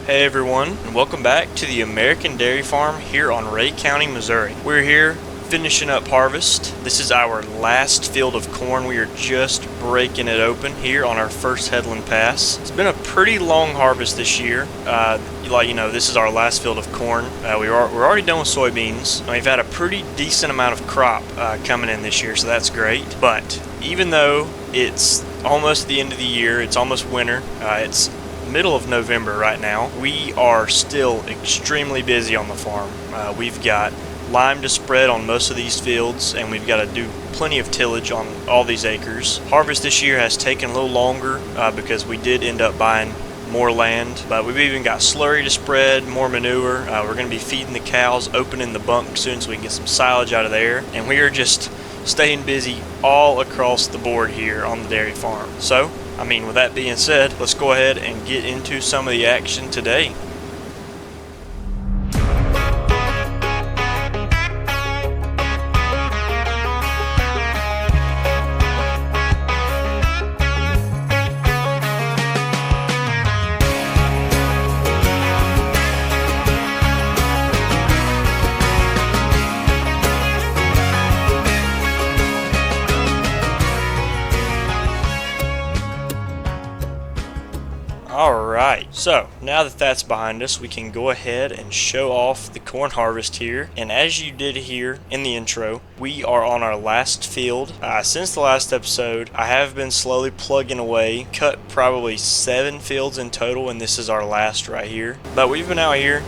Hey everyone, and welcome back to the American Dairy Farm here on Ray County, Missouri. We're here finishing up harvest. This is our last field of corn. We are just breaking it open here on our first headland pass. It's been a pretty long harvest this year. This is our last field of corn. We're already done with soybeans, and we've had a pretty decent amount of crop coming in this year, so that's great. But even though it's almost the end of the year, it's almost winter, it's middle of November right now, we are still extremely busy on the farm. We've got lime to spread on most of these fields, and we've got to do plenty of tillage on all these acres. Harvest this year has taken a little longer because we did end up buying more land, but we've even got slurry to spread, more manure. We're going to be feeding the cows, opening the bunk soon so we can get some silage out of there, and we are just staying busy all across the board here on the dairy farm. So with that being said, let's go ahead and get into some of the action today. Alright, so now that that's behind us, we can go ahead and show off the corn harvest here. And as you did hear in the intro, we are on our last field. Since the last episode, I have been slowly plugging away, cut probably 7 fields in total, and this is our last right here. But we've been out here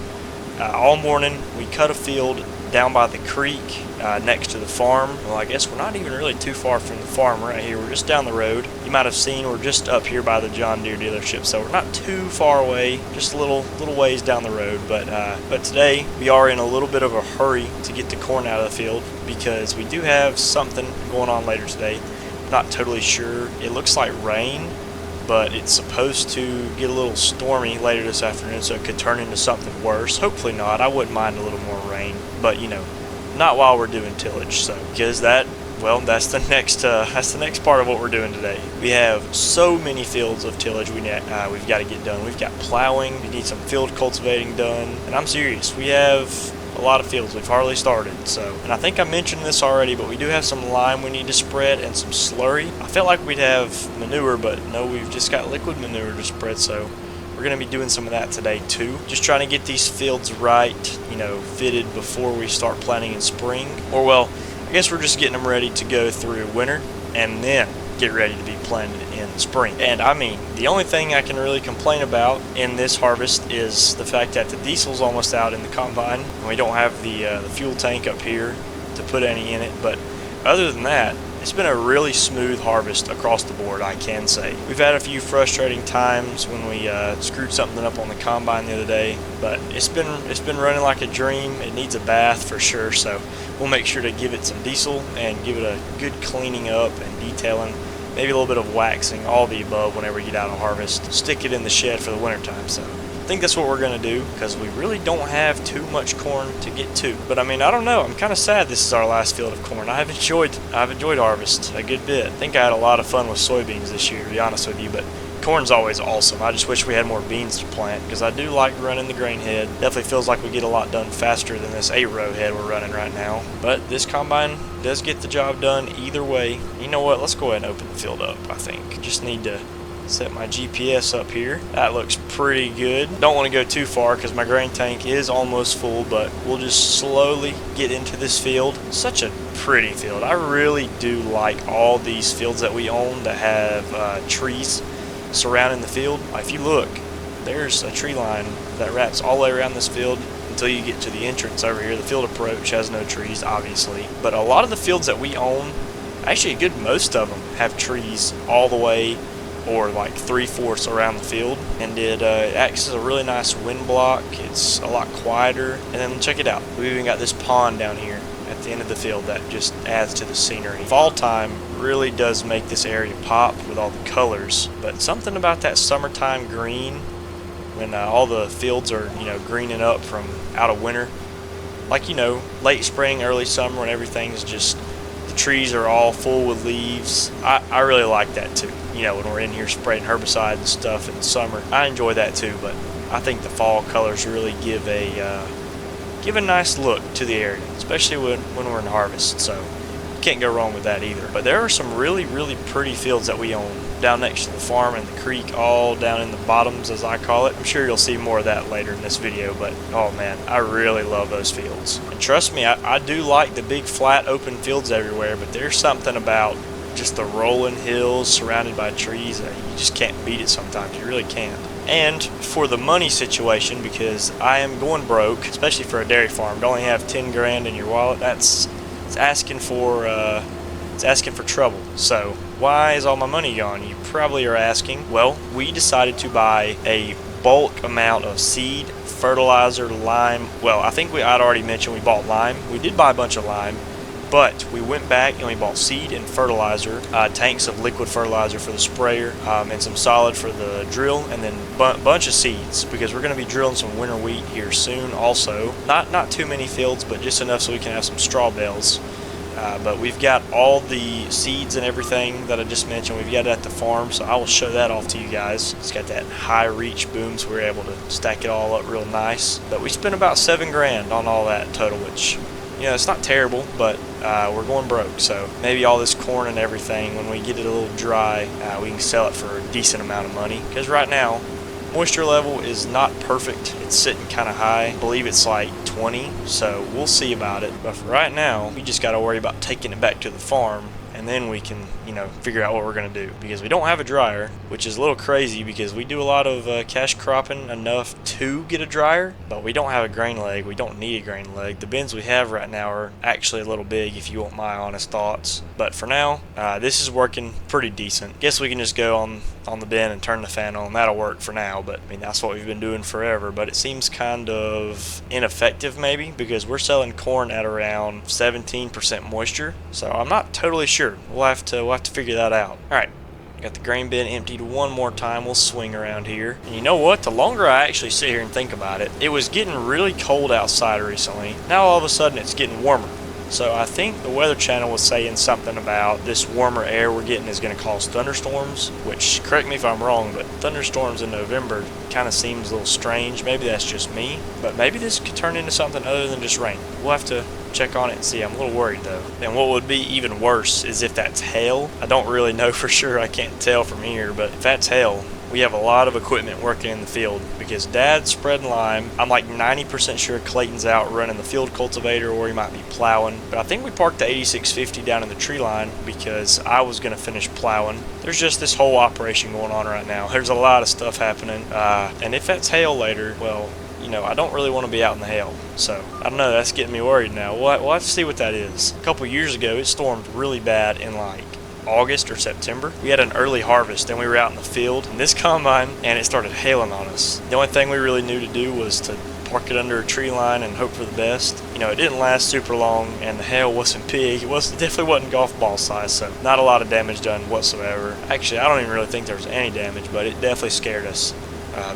all morning. We cut a field down by the creek next to the farm. Well, I guess we're not even really too far from the farm right here. We're just down the road. You might have seen we're just up here by the John Deere dealership, so we're not too far away, just a little ways down the road. But today we are in a little bit of a hurry to get the corn out of the field because we do have something going on later today. Not totally sure. It looks like rain, but it's supposed to get a little stormy later this afternoon, so it could turn into something worse. Hopefully not. I wouldn't mind a little more rain, but not while we're doing tillage. So because that's the next part of what we're doing today. We have so many fields of tillage we've got to get done. We've got plowing. We need some field cultivating done, and I'm serious. We have a lot of fields. We've hardly started. And I think I mentioned this already, but we do have some lime we need to spread and some slurry. I felt like we'd have manure, but no, we've just got liquid manure to spread, so we're going to be doing some of that today too. Just trying to get these fields right, fitted before we start planting in spring. I guess we're just getting them ready to go through winter and then get ready to be planted in the spring. And the only thing I can really complain about in this harvest is the fact that the diesel's almost out in the combine, and we don't have the fuel tank up here to put any in it. But other than that, it's been a really smooth harvest across the board, I can say. We've had a few frustrating times when we screwed something up on the combine the other day, but it's been running like a dream. It needs a bath for sure, so we'll make sure to give it some diesel and give it a good cleaning up and detailing, maybe a little bit of waxing, all the above whenever we get out of harvest. Stick it in the shed for the winter time. So I think that's what we're going to do because we really don't have too much corn to get to. But I don't know. I'm kind of sad this is our last field of corn. I've enjoyed harvest a good bit. I think I had a lot of fun with soybeans this year, to be honest with you, but corn's always awesome. I just wish we had more beans to plant because I do like running the grain head. Definitely feels like we get a lot done faster than this 8-row head we're running right now. But this combine does get the job done either way. You know what? Let's go ahead and open the field up, I think. Just need to set my GPS up here. That looks pretty good. Don't want to go too far because my grain tank is almost full, but we'll just slowly get into this field. Such a pretty field. I really do like all these fields that we own that have trees surrounding the field. If you look, there's a tree line that wraps all the way around this field until you get to the entrance over here. The field approach has no trees, obviously, but a lot of the fields that we own, actually most of them have trees all the way or like 3/4 around the field, and it acts as a really nice wind block. It's a lot quieter. And then check it out, we've even got this pond down here at the end of the field that just adds to the scenery. Fall time really does make this area pop with all the colors, but something about that summertime green when all the fields are greening up from out of winter, like late spring, early summer, when everything's just, the trees are all full with leaves. I really like that too. you know, when we're in here spraying herbicide and stuff in the summer. I enjoy that too, but I think the fall colors really give a nice look to the area, especially when we're in harvest. So can't go wrong with that either. But there are some really pretty fields that we own down next to the farm and the creek, all down in the bottoms as I call it. I'm sure you'll see more of that later in this video, but oh man, I really love those fields. And trust me, I do like the big flat open fields everywhere, but there's something about just the rolling hills surrounded by trees that you just can't beat it sometimes. You really can't. And for the money situation, because I am going broke, especially for a dairy farm, to only have 10 grand in your wallet, it's asking for trouble. So why is all my money gone, you probably are asking. Well, we decided to buy a bulk amount of seed, fertilizer, lime. Well, I think I'd already mentioned we bought lime. We did buy a bunch of lime, but we went back and we bought seed and fertilizer, tanks of liquid fertilizer for the sprayer, and some solid for the drill, and then bunch of seeds, because we're going to be drilling some winter wheat here soon also. Not too many fields, but just enough so we can have some straw bales. But we've got all the seeds and everything that I just mentioned. We've got it at the farm, so I will show that off to you guys. It's got that high reach boom, so we're able to stack it all up real nice. But we spent about 7 grand on all that total, which, you know, it's not terrible, but we're going broke. So maybe all this corn and everything, when we get it a little dry, we can sell it for a decent amount of money. Because right now, moisture level is not perfect. It's sitting kind of high. I believe it's like 20, so we'll see about it. But for right now, we just got to worry about taking it back to the farm, and then we can, you know, figure out what we're going to do. Because we don't have a dryer, which is a little crazy because we do a lot of cash cropping enough to get a dryer, but we don't have a grain leg. We don't need a grain leg. The bins we have right now are actually a little big, if you want my honest thoughts. But for now, this is working pretty decent. Guess we can just go on the bin and turn the fan on. That'll work for now, but I mean, that's what we've been doing forever. But it seems kind of ineffective maybe, because we're selling corn at around 17% moisture, so I'm not totally sure. We'll have to figure that out. Alright, got the grain bin emptied one more time. We'll swing around here, and you know what, the longer I actually sit here and think about it, it was getting really cold outside recently. Now all of a sudden it's getting warmer. So I think the Weather Channel was saying something about this warmer air we're getting is going to cause thunderstorms, which, correct me if I'm wrong, but thunderstorms in November kind of seems a little strange. Maybe that's just me, but maybe this could turn into something other than just rain. We'll have to check on it and see. I'm a little worried though. And what would be even worse is if that's hail. I don't really know for sure. I can't tell from here, but if that's hail, we have a lot of equipment working in the field, because Dad's spreading lime. I'm like 90% sure Clayton's out running the field cultivator, or he might be plowing. But I think we parked the 8650 down in the tree line because I was going to finish plowing. There's just this whole operation going on right now. There's a lot of stuff happening. And if that's hail later, well, you know, I don't really want to be out in the hail. So, I don't know, that's getting me worried now. We'll have to see what that is. A couple years ago, it stormed really bad in like August or September. We had an early harvest, and we were out in the field in this combine, and it started hailing on us. The only thing we really knew to do was to park it under a tree line and hope for the best. You know, it didn't last super long, and the hail wasn't big. It definitely wasn't golf ball size, so not a lot of damage done whatsoever. Actually, I don't even really think there was any damage, but it definitely scared us.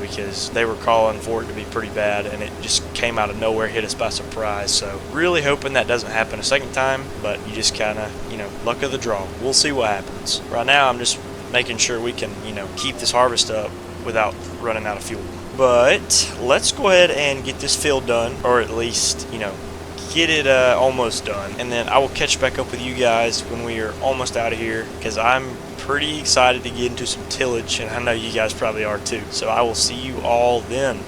Because they were calling for it to be pretty bad, and it just came out of nowhere, hit us by surprise. So really hoping that doesn't happen a second time, but you just kind of, you know, luck of the draw. We'll see what happens. Right now I'm just making sure we can, you know, keep this harvest up without running out of fuel. But let's go ahead and get this field done, or at least, you know, get it almost done, and then I will catch back up with you guys when we are almost out of here, because I'm pretty excited to get into some tillage, and I know you guys probably are too. So I will see you all then.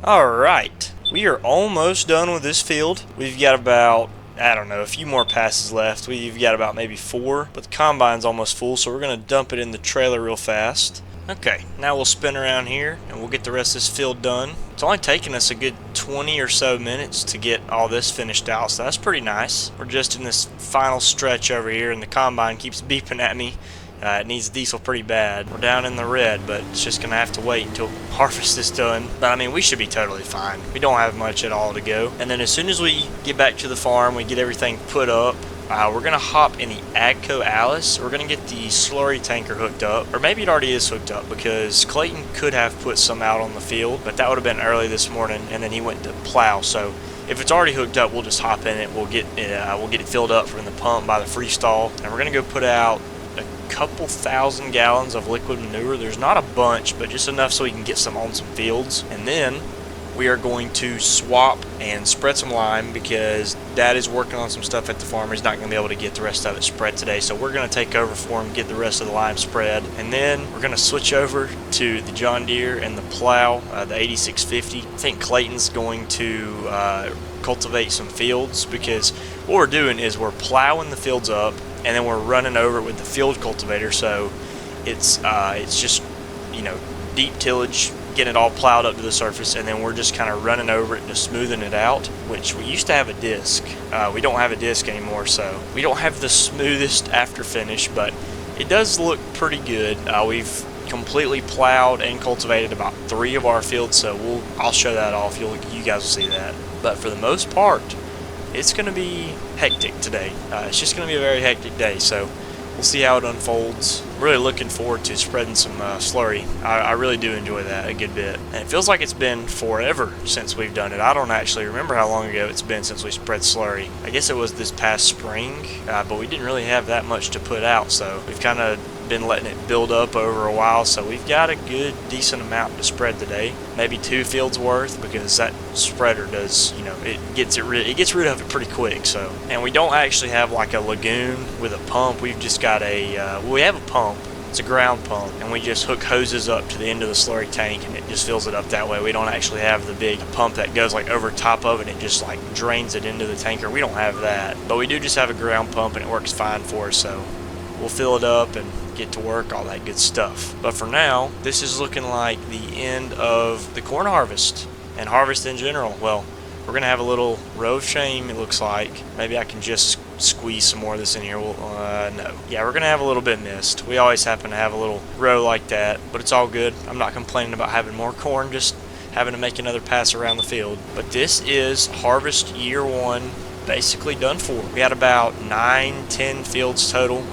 Alright, we are almost done with this field. We've got about, I don't know, a few more passes left. We've got about maybe 4, but the combine's almost full, so we're going to dump it in the trailer real fast. Okay, now we'll spin around here and we'll get the rest of this field done. It's only taken us a good 20 or so minutes to get all this finished out, so that's pretty nice. We're just in this final stretch over here, and the combine keeps beeping at me. It needs diesel pretty bad. We're down in the red, but it's just going to have to wait until harvest is done. But I mean, we should be totally fine. We don't have much at all to go. And then as soon as we get back to the farm, we get everything put up, we're going to hop in the Agco Alice. We're going to get the slurry tanker hooked up, or maybe it already is hooked up, because Clayton could have put some out on the field, but that would have been early this morning, and then he went to plow. So if it's already hooked up, we'll just hop in it. We'll get it filled up from the pump by the freestall, and we're gonna go put out a couple thousand gallons of liquid manure. There's not a bunch, but just enough so we can get some on some fields. And then we are going to swap and spread some lime because Dad is working on some stuff at the farm. He's not going to be able to get the rest of it spread today, so we're going to take over for him, get the rest of the lime spread, and then we're going to switch over to the John Deere and the plow, the 8650. I think Clayton's going to cultivate some fields, because what we're doing is we're plowing the fields up and then we're running over it with the field cultivator. So it's just, you know, deep tillage, getting it all plowed up to the surface, and then we're just kind of running over it and just smoothing it out, which we used to have a disc. We don't have a disc anymore, so we don't have the smoothest after finish, but it does look pretty good. We've completely plowed and cultivated about 3 of our fields, so I'll show that off. You guys will see that. But for the most part, it's going to be hectic today. It's just going to be a very hectic day, so we'll see how it unfolds. I'm really looking forward to spreading some slurry. I really do enjoy that a good bit. And it feels like it's been forever since we've done it. I don't actually remember how long ago it's been since we spread slurry. I guess it was this past spring, but we didn't really have that much to put out, so we've kind of been letting it build up over a while, so we've got a good decent amount to spread today, maybe 2 fields worth, because that spreader does, you know, it gets rid of it pretty quick. So, and we don't actually have like a lagoon with a pump. We've just got we have a pump. It's a ground pump, and we just hook hoses up to the end of the slurry tank, and it just fills it up that way. We don't actually have the big pump that goes like over top of it and it just like drains it into the tanker. We don't have that, but we do just have a ground pump, and it works fine for us. So we'll fill it up and get to work, all that good stuff. But for now, this is looking like the end of the corn harvest and harvest in general. Well, we're gonna have a little row of shame, it looks like. Maybe I can just squeeze some more of this in here. No. Yeah, we're gonna have a little bit missed. We always happen to have a little row like that, but it's all good. I'm not complaining about having more corn, just having to make another pass around the field. But this is harvest year 1 basically done for. We had about 9-10 fields total,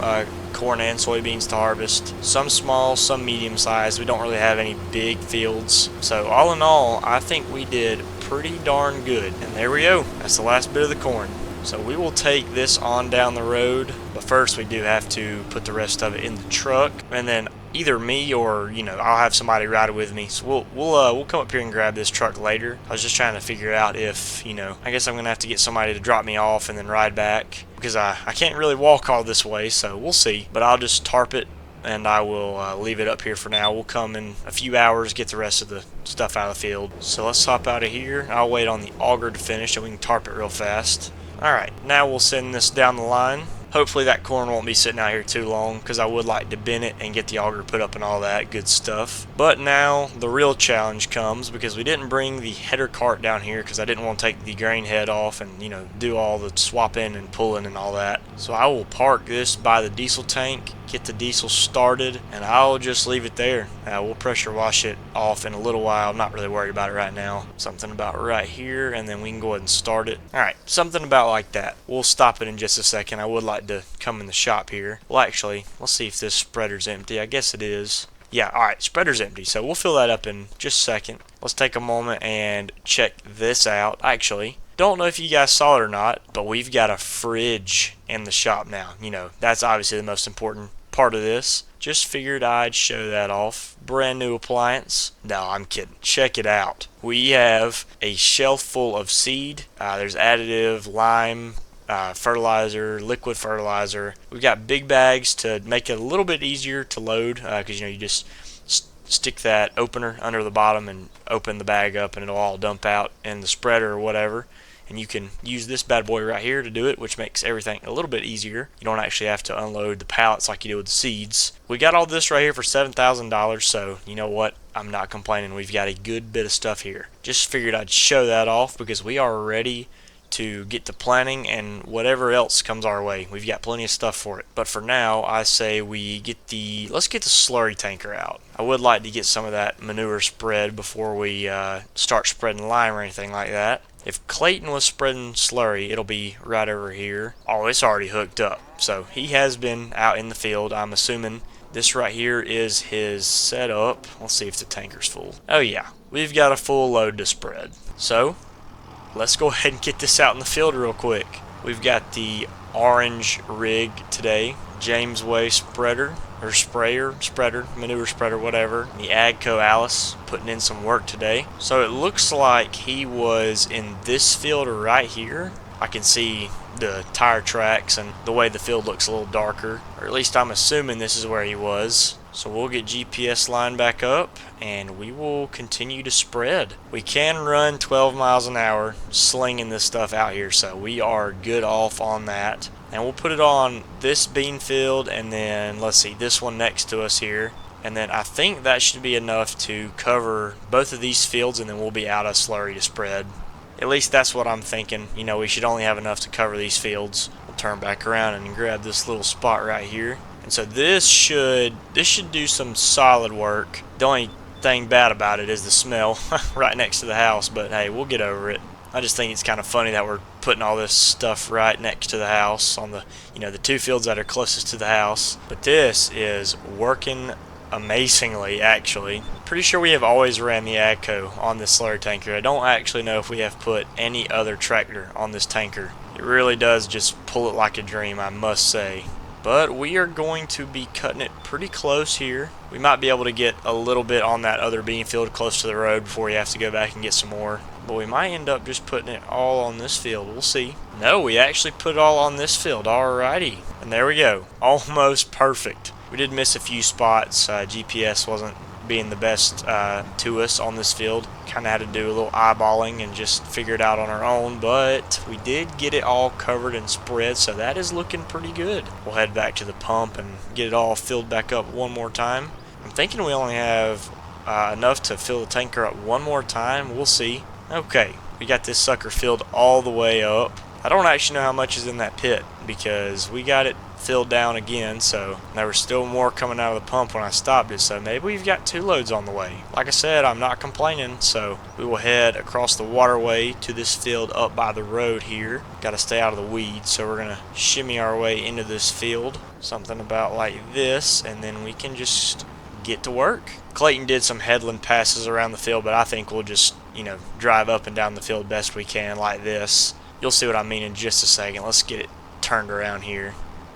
corn and soybeans to harvest. Some small, some medium sized. We don't really have any big fields. So all in all, I think we did pretty darn good. And there we go. That's the last bit of the corn. So we will take this on down the road, but first we do have to put the rest of it in the truck, and then either me or, you know, I'll have somebody ride it with me. So we'll come up here and grab this truck later. I was just trying to figure out if, you know, I guess I'm gonna have to get somebody to drop me off and then ride back, because I can't really walk all this way, so we'll see. But I'll just tarp it, and I will leave it up here for now. We'll come in a few hours, get the rest of the stuff out of the field. So let's hop out of here. I'll wait on the auger to finish so we can tarp it real fast. Alright, now we'll send this down the line. Hopefully that corn won't be sitting out here too long, because I would like to bin it and get the auger put up and all that good stuff. But now the real challenge comes, because we didn't bring the header cart down here because I didn't want to take the grain head off and, you know, do all the swapping and pulling and all that. So I will park this by the diesel tank, get the diesel started, and I'll just leave it there. We'll pressure wash it off in a little while. I'm not really worried about it right now. Something about right here, and then we can go ahead and start it. Alright, something about like that. We'll stop it in just a second. I would like to come in the shop here. Well, actually, let's see if this spreader's empty. I guess it is. Yeah, alright, spreader's empty, so we'll fill that up in just a second. Let's take a moment and check this out. Actually, don't know if you guys saw it or not, but we've got a fridge in the shop now. You know, that's obviously the most important part of this. Just figured I'd show that off. Brand new appliance. No, I'm kidding. Check it out. We have a shelf full of seed. There's additive, lime, fertilizer, liquid fertilizer. We've got big bags to make it a little bit easier to load, because you know, you just stick that opener under the bottom and open the bag up, and it'll all dump out in the spreader or whatever. And you can use this bad boy right here to do it, which makes everything a little bit easier. You don't actually have to unload the pallets like you do with the seeds. We got all this right here for $7,000, so you know what? I'm not complaining. We've got a good bit of stuff here. Just figured I'd show that off, because we are ready to get to planting and whatever else comes our way. We've got plenty of stuff for it. But for now, I say let's get the slurry tanker out. I would like to get some of that manure spread before we start spreading lime or anything like that. If Clayton was spreading slurry, it'll be right over here. Oh, it's already hooked up. So he has been out in the field. I'm assuming this right here is his setup. Let's see if the tanker's full. Oh yeah, we've got a full load to spread. So let's go ahead and get this out in the field real quick. We've got the orange rig today, James Way spreader, or spreader, manure spreader, whatever. The Agco Alice putting in some work today. So it looks like he was in this field right here. I can see the tire tracks and the way the field looks a little darker, or at least I'm assuming this is where he was. So we'll get GPS line back up and we will continue to spread. We can run 12 miles an hour slinging this stuff out here, so we are good off on that. And we'll put it on this bean field, and then let's see, this one next to us here. And then I think that should be enough to cover both of these fields, and then we'll be out of slurry to spread. At least that's what I'm thinking. You know, we should only have enough to cover these fields. We'll turn back around and grab this little spot right here. And so this should do some solid work. The only thing bad about it is the smell right next to the house, but hey, we'll get over it. I just think it's kind of funny that we're putting all this stuff right next to the house on the, the two fields that are closest to the house. But this is working amazingly, actually. Pretty sure we have always ran the Agco on this slurry tanker. I don't actually know if we have put any other tractor on this tanker. It really does just pull it like a dream, I must say. But we are going to be cutting it pretty close here. We might be able to get a little bit on that other bean field close to the road before we have to go back and get some more. But we might end up just putting it all on this field. We'll see. No, we actually put it all on this field. Alrighty. And there we go. Almost perfect. We did miss a few spots. GPS wasn't being the best to us on this field. Kind of had to do a little eyeballing and just figure it out on our own, but we did get it all covered and spread, so that is looking pretty good. We'll head back to the pump and get it all filled back up one more time. I'm thinking we only have enough to fill the tanker up one more time. We'll see. Okay, we got this sucker filled all the way up. I don't actually know how much is in that pit because we got it filled down again, so there was still more coming out of the pump when I stopped it, so maybe we've got 2 loads on the way. Like I said, I'm not complaining, so we will head across the waterway to this field up by the road here. Got to stay out of the weeds, so we're going to shimmy our way into this field, something about like this, and then we can just get to work. Clayton did some headland passes around the field, but I think we'll just, drive up and down the field best we can like this. You'll see what I mean in just a second. Let's get it turned around here.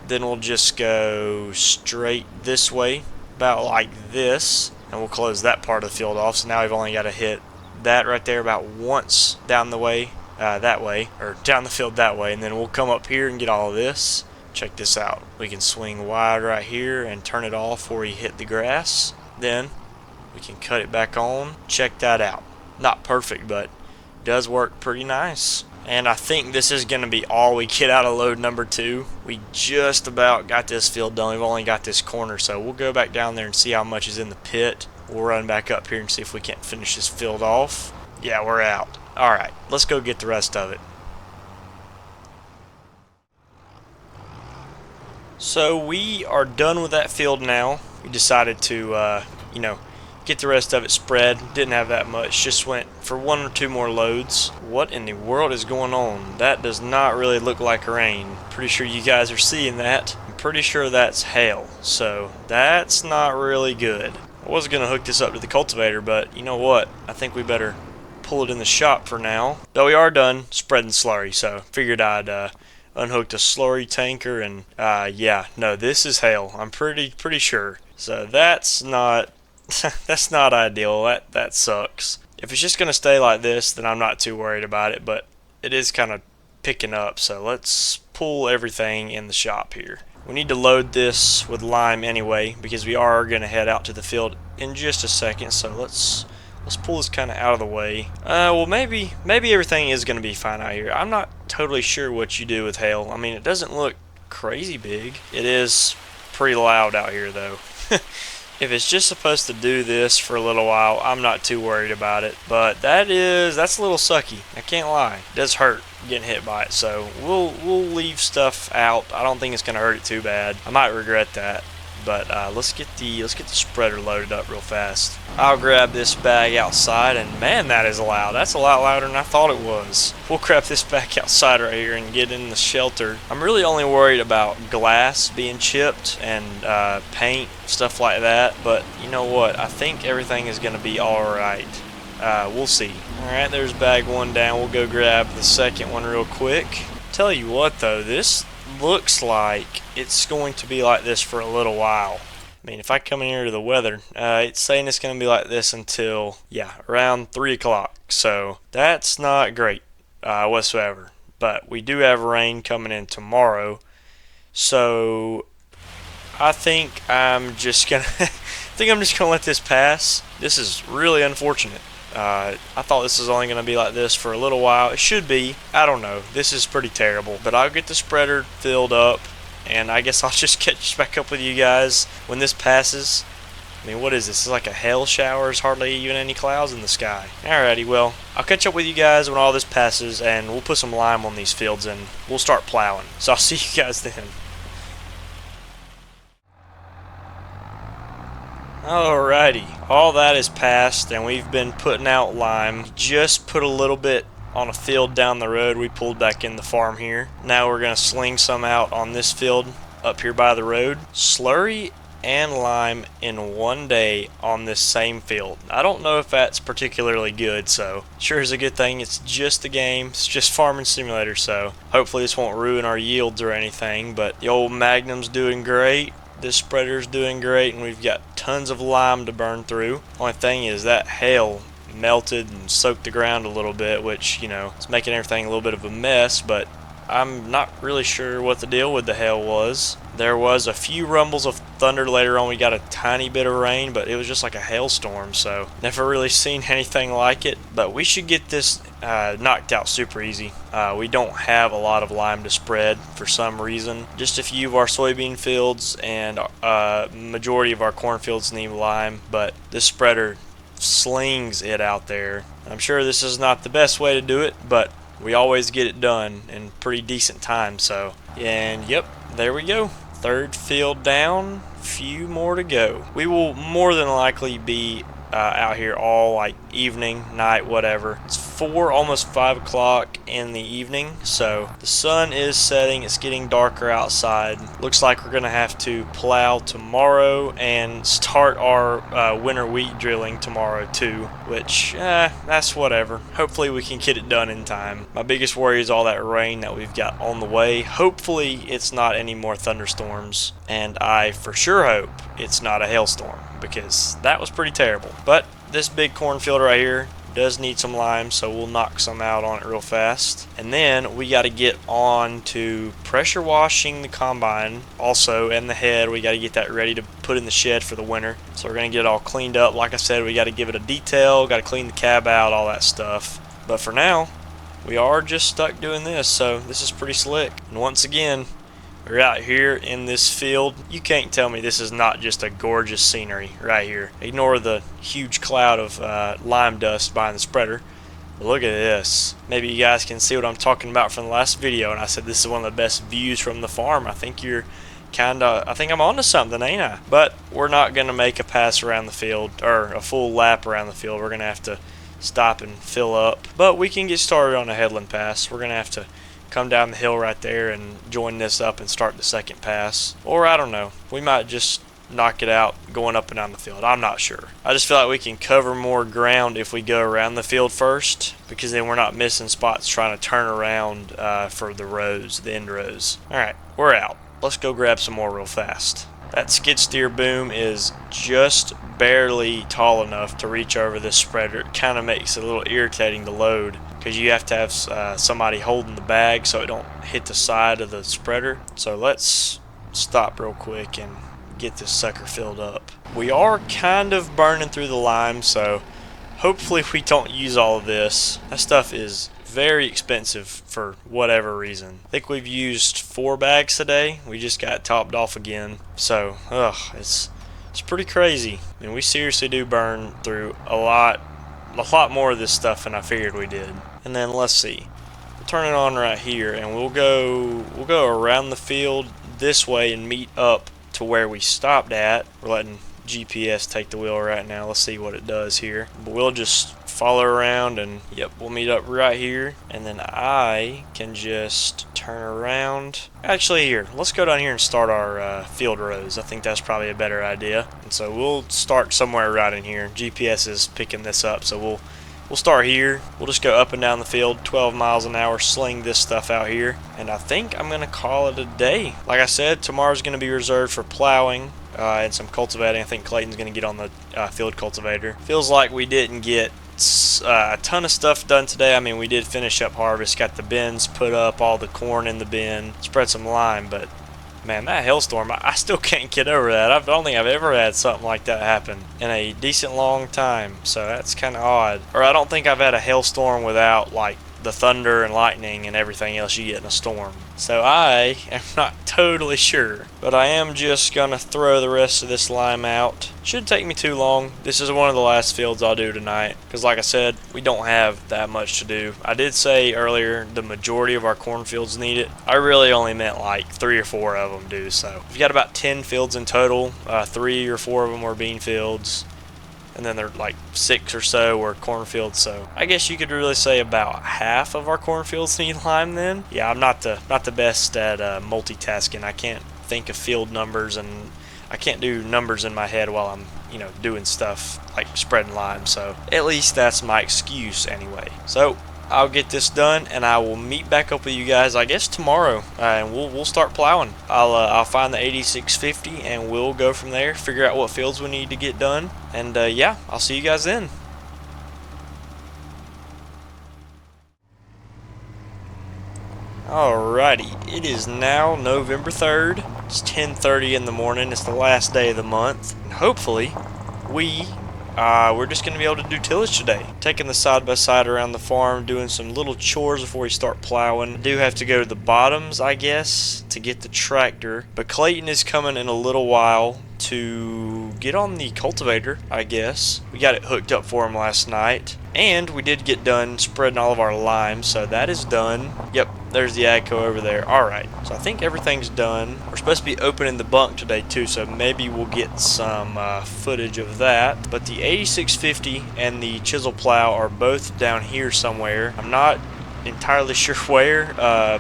Then we'll just go straight this way, about like this, and we'll close that part of the field off. So now we've only got to hit that right there about once down the way, that way, or down the field that way, and then we'll come up here and get all of this. Check this out. We can swing wide right here and turn it off before you hit the grass. Then we can cut it back on. Check that out. Not perfect, but does work pretty nice. And I think this is going to be all we get out of load number 2. We just about got this field done. We've only got this corner, so we'll go back down there and see how much is in the pit. We'll run back up here and see if we can't finish this field off. Yeah, we're out. Alright, let's go get the rest of it. So we are done with that field now. We decided to, get the rest of it spread. Didn't have that much, just went for 1 or 2 more loads. What in the world is going on? That does not really look like rain. Pretty sure you guys are seeing that. I'm pretty sure that's hail, so that's not really good. I was gonna hook this up to the cultivator, but you know what? I think we better pull it in the shop for now. Though we are done spreading slurry, so figured I'd unhooked a slurry tanker, and yeah, no, this is hail. I'm pretty sure. So that's not that's not ideal. That sucks. If it's just gonna stay like this, then I'm not too worried about it, but it is kind of picking up, so let's pull everything in the shop here. We need to load this with lime anyway, because we are gonna head out to the field in just a second, so let's pull this kind of out of the way. Well, maybe everything is gonna be fine out here. I'm not totally sure what you do with hail. I mean, it doesn't look crazy big. It is pretty loud out here though. If it's just supposed to do this for a little while, I'm not too worried about it. But that's a little sucky. I can't lie. It does hurt getting hit by it. So we'll leave stuff out. I don't think it's gonna hurt it too bad. I might regret that. But let's get the spreader loaded up real fast. I'll grab this bag outside, and man, that is loud. That's a lot louder than I thought it was. We'll grab this back outside right here and get in the shelter. I'm really only worried about glass being chipped and paint, stuff like that. But you know what? I think everything is going to be all right. we'll see. Alright, there's bag one down. We'll go grab the second one real quick. Tell you what though, this looks like it's going to be like this for a little while. I mean, if I come in here to the weather, it's saying it's going to be like this until, yeah, around 3 o'clock. So that's not great whatsoever. But we do have rain coming in tomorrow. So I think I'm just gonna let this pass. This is really unfortunate. I thought this was only going to be like this for a little while. It should be. I don't know. This is pretty terrible. But I'll get the spreader filled up, and I guess I'll just catch back up with you guys when this passes. I mean, what is this? It's like a hail shower. There's hardly even any clouds in the sky. Alrighty, well, I'll catch up with you guys when all this passes, and we'll put some lime on these fields, and we'll start plowing. So I'll see you guys then. Alrighty, all that is passed and we've been putting out lime. Just put a little bit on a field down the road. We pulled back in the farm here. Now we're going to sling some out on this field up here by the road. Slurry and lime in one day on this same field. I don't know if that's particularly good, so sure is a good thing. It's just a game. It's just Farming Simulator, so hopefully this won't ruin our yields or anything. But the old Magnum's doing great. This spreader's doing great, and we've got tons of lime to burn through. Only thing is that hail melted and soaked the ground a little bit, which, you know, it's making everything a little bit of a mess, but I'm not really sure what the deal with the hail was. There was a few rumbles of thunder later on. We got a tiny bit of rain, but it was just like a hailstorm, so never really seen anything like it. But we should get this knocked out super easy. We don't have a lot of lime to spread for some reason. Just a few of our soybean fields and majority of our corn fields need lime, but this spreader slings it out there. I'm sure this is not the best way to do it, but we always get it done in pretty decent time. So, and yep, there we go. Third field down, few more to go. We will more than likely be out here all like evening, night, whatever. It's 4, almost 5 o'clock in the evening, so the sun is setting. It's getting darker outside. Looks like we're gonna have to plow tomorrow and start our winter wheat drilling tomorrow too, which that's whatever. Hopefully we can get it done in time. My biggest worry is all that rain that we've got on the way. Hopefully it's not any more thunderstorms, and I for sure hope it's not a hailstorm, because that was pretty terrible. But this big cornfield right here does need some lime, so we'll knock some out on it real fast. And then we got to get on to pressure washing the combine also, and the head. We got to get that ready to put in the shed for the winter. So we're going to get it all cleaned up. Like I said, we got to give it a detail, got to clean the cab out, all that stuff. But for now, we are just stuck doing this, so this is pretty slick. And once again, we're out here in this field. You can't tell me this is not just a gorgeous scenery right here. Ignore the huge cloud of lime dust behind the spreader. But look at this. Maybe you guys can see what I'm talking about from the last video, and I said this is one of the best views from the farm. I think I'm onto something, ain't I? But we're not going to make a pass around the field, or a full lap around the field. We're going to have to stop and fill up. But we can get started on a headland pass. We're going to have to come down the hill right there and join this up and start the second pass. Or I don't know, we might just knock it out going up and down the field. I'm not sure. I just feel like we can cover more ground if we go around the field first, because then we're not missing spots trying to turn around for the rows, the end rows. Alright, we're out. Let's go grab some more real fast. That skid steer boom is just barely tall enough to reach over this spreader. It kind of makes it a little irritating to load, because you have to have somebody holding the bag so it don't hit the side of the spreader. So let's stop real quick and get this sucker filled up. We are kind of burning through the lime, so hopefully we don't use all of this. That stuff is very expensive for whatever reason. I think we've used 4 bags today. We just got topped off again. So, it's pretty crazy. I mean, we seriously do burn through a lot more of this stuff than I figured we did. And then let's see. We'll turn it on right here, and we'll go around the field this way and meet up to where we stopped at. We're letting GPS take the wheel right now. Let's see what it does here. But we'll just follow around, and yep, we'll meet up right here, and then I can just turn around. Actually, here, let's go down here and start our field rows. I think that's probably a better idea. And so we'll start somewhere right in here. GPS is picking this up, so we'll we'll start here. We'll just go up and down the field 12 miles an hour, sling this stuff out here, and I think I'm gonna call it a day. Like I said, tomorrow's gonna be reserved for plowing and some cultivating. I think Clayton's gonna get on the field cultivator. Feels like we didn't get a ton of stuff done today. I mean, we did finish up harvest, got the bins put up, all the corn in the bin, spread some lime, but man, that hailstorm, I still can't get over that. I don't think I've ever had something like that happen in a decent long time, so that's kind of odd. Or I don't think I've had a hailstorm without like the thunder and lightning and everything else you get in a storm. So I am not totally sure, but I am just gonna throw the rest of this lime out. Shouldn't take me too long. This is one of the last fields I'll do tonight, because like I said, we don't have that much to do. I did say earlier the majority of our cornfields need it. I really only meant like 3 or 4 of them do. So we've got about 10 fields in total. 3 or 4 of them were bean fields, and then there are like 6 or so were cornfields. So I guess you could really say about half of our cornfields need lime then. Yeah, I'm not the best at multitasking. I can't think of field numbers, and I can't do numbers in my head while I'm doing stuff like spreading lime. So at least that's my excuse anyway. So I'll get this done, and I will meet back up with you guys, I guess, tomorrow, and we'll start plowing. I'll find the 8650, and we'll go from there, figure out what fields we need to get done, and yeah, I'll see you guys then. Alrighty, it is now November 3rd. It's 10:30 in the morning. It's the last day of the month, and hopefully we're just going to be able to do tillage today. Taking the side-by-side around the farm, doing some little chores before we start plowing. I do have to go to the bottoms, I guess, to get the tractor. But Clayton is coming in a little while to get on the cultivator, I guess. We got it hooked up for him last night. And we did get done spreading all of our lime, so that is done. Yep, there's the AGCO over there. Alright, so I think everything's done. We're supposed to be opening the bunk today too, so maybe we'll get some footage of that. But the 8650 and the chisel plow are both down here somewhere. I'm not entirely sure where,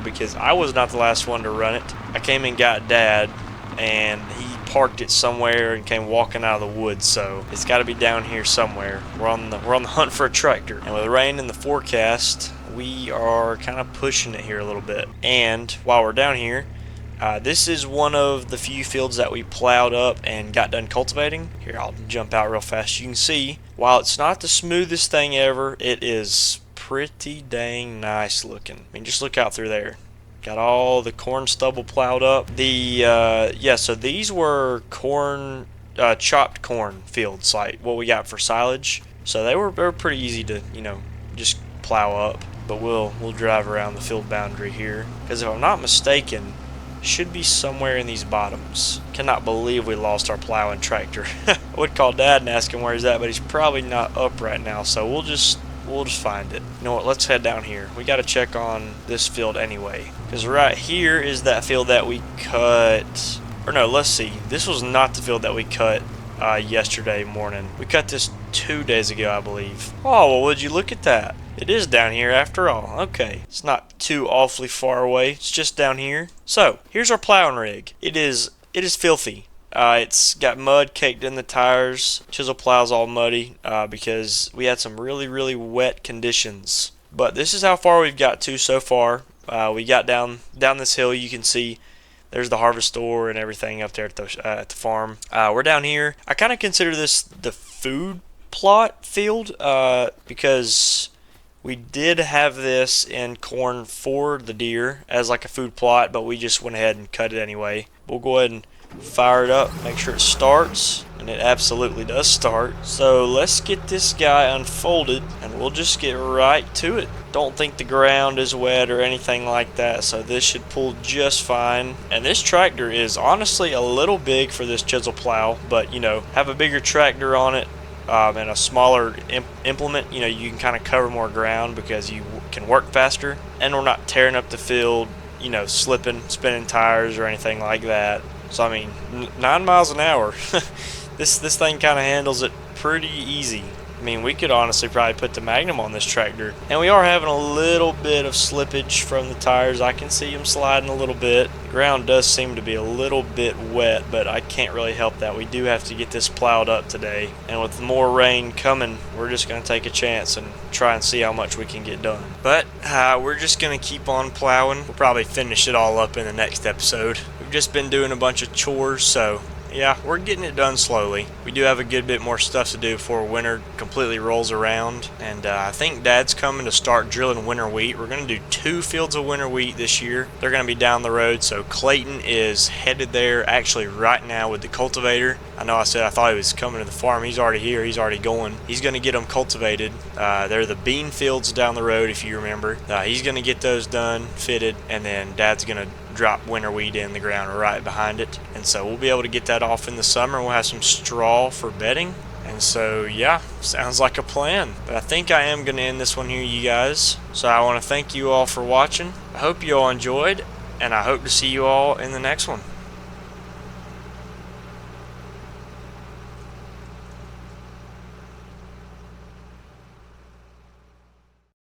because I was not the last one to run it. I came and got Dad, and he parked it somewhere and came walking out of the woods, so it's got to be down here somewhere. We're on the hunt for a tractor, and with rain in the forecast, we are kind of pushing it here a little bit. And while we're down here, this is one of the few fields that we plowed up and got done cultivating. Here, I'll jump out real fast. You can see, while it's not the smoothest thing ever, it is pretty dang nice looking. I mean, just look out through there. Got all the corn stubble plowed up. So these were corn, chopped corn fields, like what we got for silage. So they were pretty easy to, just plow up. But we'll drive around the field boundary here, because if I'm not mistaken, it should be somewhere in these bottoms. Cannot believe we lost our plowing tractor. I would call Dad and ask him where he's at, but he's probably not up right now. So we'll just find it. You know what, let's head down here. We got to check on this field anyway, because right here is that field that we cut. Or no, let's see, this was not the field that we cut yesterday morning. We cut this 2 days ago, I believe. Oh, well, would you look at that? It is down here after all. Okay, it's not too awfully far away. It's just down here. So here's our plowing rig. It is filthy. It's got mud caked in the tires. Chisel plow's all muddy because we had some really, really wet conditions. But this is how far we've got to so far. We got down this hill. You can see there's the harvest store and everything up there at the farm. We're down here. I kind of consider this the food plot field because we did have this in corn for the deer as like a food plot, but we just went ahead and cut it anyway. We'll go ahead and fire it up, make sure it starts, and it absolutely does start. So let's get this guy unfolded, and we'll just get right to it. Don't think the ground is wet or anything like that, so this should pull just fine. And this tractor is honestly a little big for this chisel plow, but have a bigger tractor on it and a smaller implement, you can kind of cover more ground because you can work faster, and we're not tearing up the field, slipping, spinning tires or anything like that. So I mean, 9 miles an hour. This thing kind of handles it pretty easy. mean, we could honestly probably put the Magnum on this tractor. And we are having a little bit of slippage from the tires. I can see them sliding a little bit. The ground does seem to be a little bit wet, but I can't really help that. We do have to get this plowed up today. And with more rain coming, we're just going to take a chance and try and see how much we can get done. But we're just going to keep on plowing. We'll probably finish it all up in the next episode. We've just been doing a bunch of chores, so yeah, we're getting it done slowly. We do have a good bit more stuff to do before winter completely rolls around. And I think Dad's coming to start drilling winter wheat. We're going to do 2 fields of winter wheat this year. They're going to be down the road, so Clayton is headed there actually right now with the cultivator. I know I said I thought he was coming to the farm. He's already here. He's already going. He's going to get them cultivated. They're the bean fields down the road, if you remember. He's going to get those done, fitted, and then Dad's going to drop winter wheat in the ground right behind it. And so we'll be able to get that off in the summer. We'll have some straw for bedding. And so yeah, sounds like a plan. But I think I am going to end this one here, you guys. So I want to thank you all for watching. I hope you all enjoyed, and I hope to see you all in the next one.